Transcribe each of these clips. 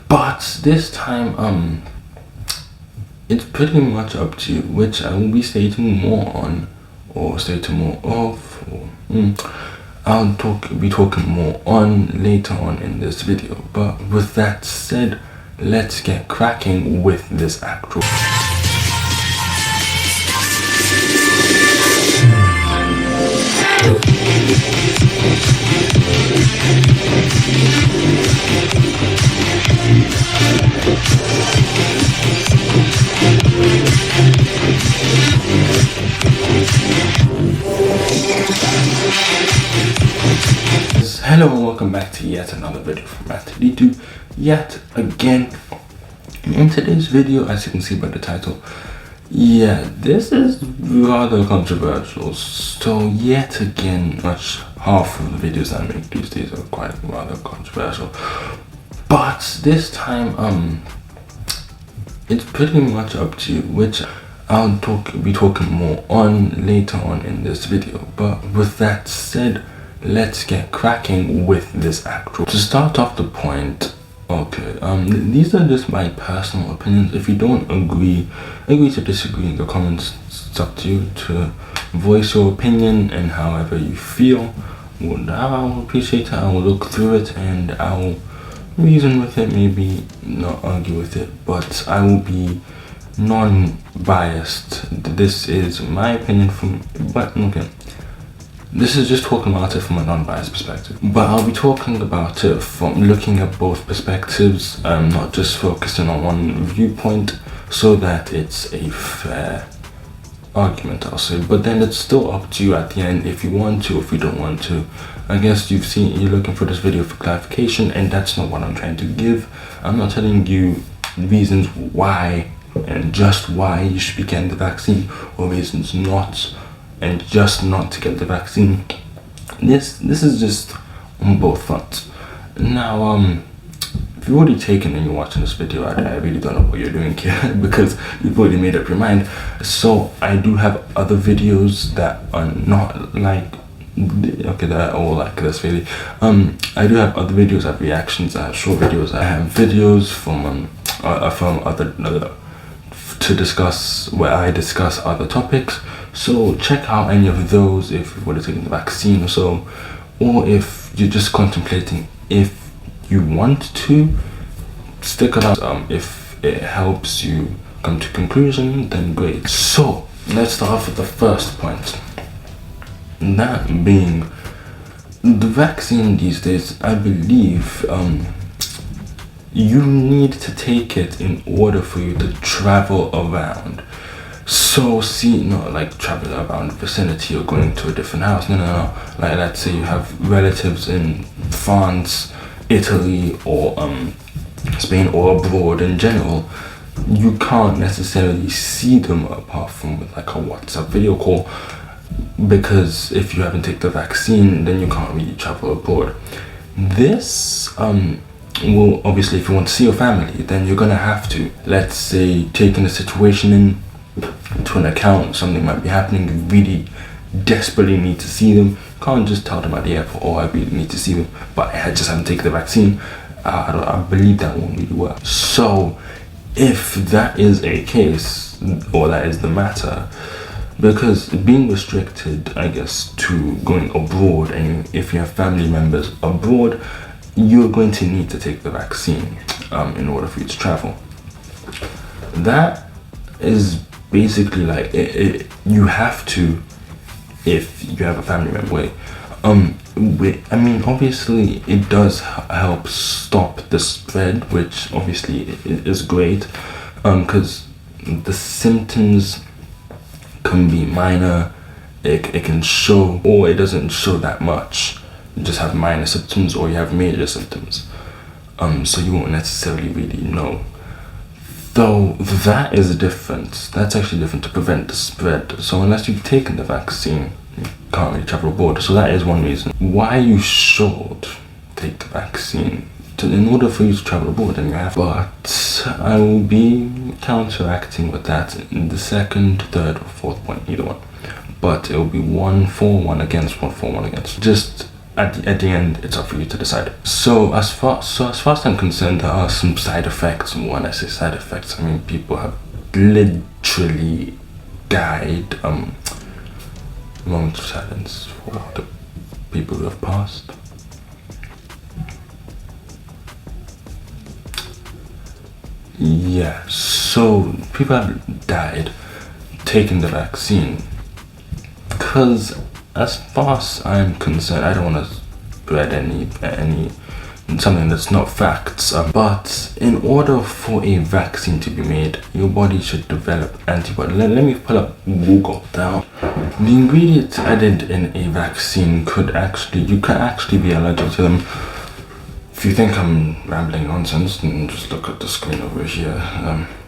But this time, it's pretty much up to you, which I will be stating more on, or stating more of, or be talking more on later on in this video. But with that said, let's get cracking with this actual. Hello and welcome back to yet another video from Matt2D2 yet again. In today's video, as you can see by the title, this is rather controversial. So yet again, half of the videos I make these days are quite rather controversial. But this time, it's pretty much up to you, which I'll be talking more on later on in this video. But with that said, let's get cracking with this actual. To start off the point, okay, these are just my personal opinions. If you don't agree to disagree in the comments. It's up to you to voice your opinion and however you feel. I'll appreciate it. I will look through it and I will reason with it, maybe not argue with it, but I will be non-biased. This is my opinion this is just talking about it from a non-biased perspective, but I'll be talking about it from looking at both perspectives, not just focusing on one viewpoint, so that it's a fair argument, I'll say. But then it's still up to you at the end if you want to, if you don't want to. I guess you're looking for this video for clarification, and that's not what I'm trying to give. I'm not telling you reasons why and just why you should be getting the vaccine, or reasons not and just not to get the vaccine. This is just on both fronts. Now, if you've already taken and you're watching this video, I really don't know what you're doing here because you've already made up your mind. So I do have other videos that are not like, okay, that are all like this really. I do have other videos, I have reactions, I have short videos, I have videos from other to discuss, where I discuss other topics. So check out any of those if you've already taken the vaccine or so, or if you're just contemplating if you want to, stick around. If it helps you come to conclusion, then great. So let's start off with the first point, that being the vaccine these days. I believe you need to take it in order for you to travel around. So not like travel around the vicinity or going to a different house. No. Like, let's say you have relatives in France, Italy, or Spain, or abroad in general. You can't necessarily see them apart from with like a WhatsApp video call, because if you haven't taken the vaccine, then you can't really travel abroad. This well, obviously, if you want to see your family, then you're gonna have to, let's say, taking the situation into an account, something might be happening, you really desperately need to see them. You can't just tell them at the airport, oh, I really need to see them, but I just haven't taken the vaccine. I believe that won't really work. So if that is a case, or that is the matter, because being restricted, I guess, to going abroad, and if you have family members abroad, you're going to need to take the vaccine in order for you to travel. That is basically like you have to, if you have a family member away. I mean, obviously it does help stop the spread, which obviously is great, because the symptoms can be minor. It can show, or it doesn't show that much. You just have minor symptoms, or you have major symptoms, so you won't necessarily really know. Though that is different. That's actually different, to prevent the spread. So unless you've taken the vaccine, you can't really travel abroad. So that is one reason why you should take the vaccine, in order for you to travel abroad. And you have, but I will be counteracting with that in the second, third, or fourth point, either one. But it will be 1 for, 1 against, 1 for, 1 against. Just at the end, it's up for you to decide. So as far as I'm concerned, there are some side effects. And when I say side effects, I mean people have literally died. Moment of silence for the people who have passed. Yeah, so people have died taking the vaccine. Because as far as I'm concerned, I don't want to spread any something that's not facts. But in order for a vaccine to be made, your body should develop antibody. Let me pull up Google now. The ingredients added in a vaccine you can actually be allergic to them. If you think I'm rambling nonsense, then just look at the screen over here.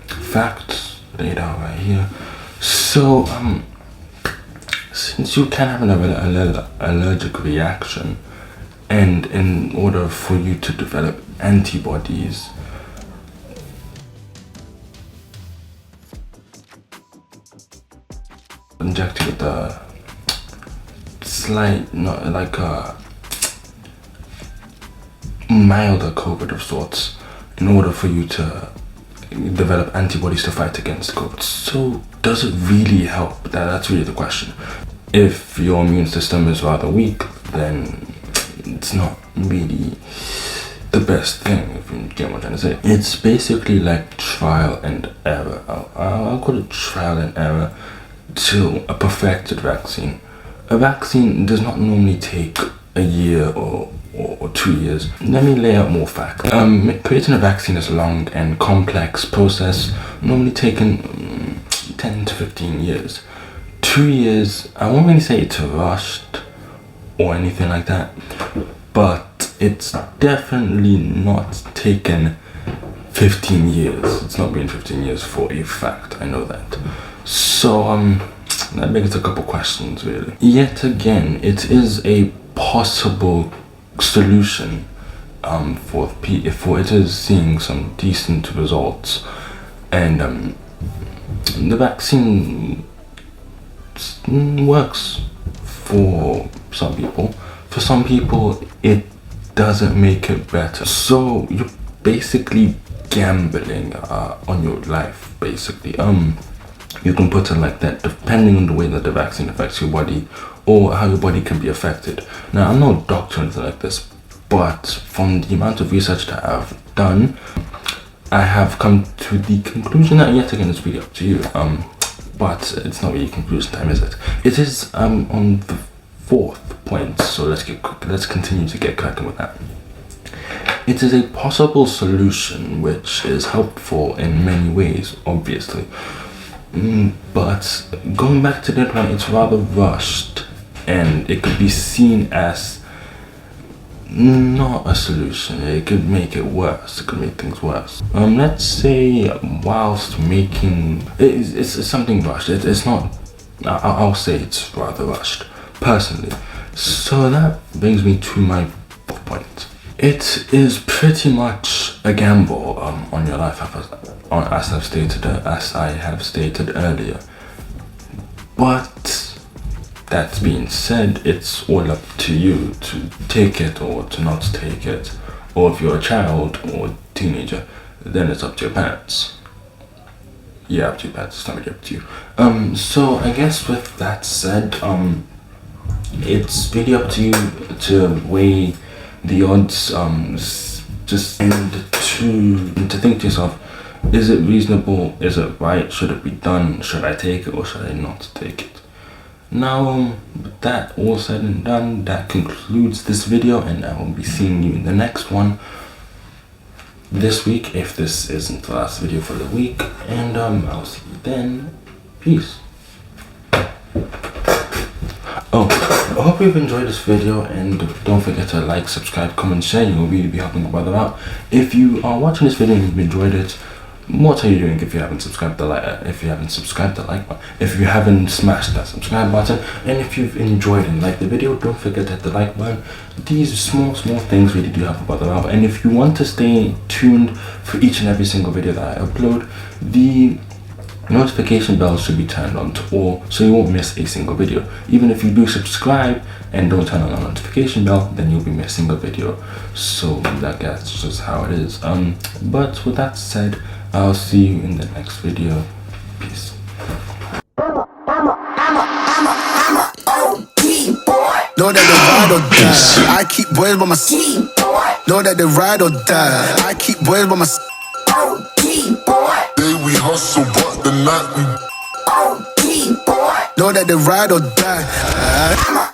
Facts laid out right here. So since you can have an allergic reaction, and in order for you to develop antibodies, inject you with a slight, not like a milder COVID of sorts, in order for you to develop antibodies to fight against COVID. So does it really help? That's really the question. If your immune system is rather weak, then it's not really the best thing, if you get what I'm trying to say. It's basically like trial and error. I'll call it trial and error to a perfected vaccine. A vaccine does not normally take a year or 2 years. Let me lay out more facts. Creating a vaccine is a long and complex process, normally taking 10 to 15 years. 2 years, I won't really say it's rushed or anything like that, but it's definitely not taken 15 years. It's not been 15 years for a fact, I know that. So that begs a couple questions really. Yet again, it is a possible solution for it is seeing some decent results, and the vaccine works for some people. For some people, it doesn't make it better. So you're basically gambling on your life, basically. You can put it like that, depending on the way that the vaccine affects your body or how your body can be affected. Now, I'm no doctor or anything like this, but from the amount of research that I've done, I have come to the conclusion that, yet again, it's really up to you. But it's not really conclusion time, is it? It is on the fourth point, so let's continue to get cracking with that. It is a possible solution which is helpful in many ways, obviously. But going back to that one, it's rather rushed, and it could be seen as not a solution. It could make it worse. It could make things worse. Let's say whilst making it's something rushed. It's not. I'll say it's rather rushed, personally. So that brings me to my fourth point. It is pretty much a gamble on your life, as I have stated earlier. But that being said, it's all up to you to take it or to not take it. Or if you're a child or teenager, then it's up to your parents. Yeah, up to your parents. It's not really up to you. So I guess with that said, it's really up to you to weigh the odds, just and to think to yourself, is it reasonable? Is it right? Should it be done? Should I take it or should I not take it? Now, with that all said and done, that concludes this video, and I will be seeing you in the next one this week, if this isn't the last video for the week, and I'll see you then. Peace. Oh, I hope you've enjoyed this video, and don't forget to like, subscribe, comment, share. You'll really be helping a brother out. If you are watching this video and you've enjoyed it, what are you doing if you haven't subscribed the like button, if you haven't smashed that subscribe button, and if you've enjoyed and liked the video, don't forget to hit the like button. These small things really do help a brother out, and if you want to stay tuned for each and every single video that I upload, the notification bells should be turned on to all so you won't miss a single video. Even if you do subscribe and don't turn on the notification bell, then you'll be missing a video. So that's just how it is. But with that said, I'll see you in the next video. Peace. Know that they ride or die. I keep boys by my side. Know that they ride or die. I keep boys by my side. Day we hustle, but the night we Know that they ride or die.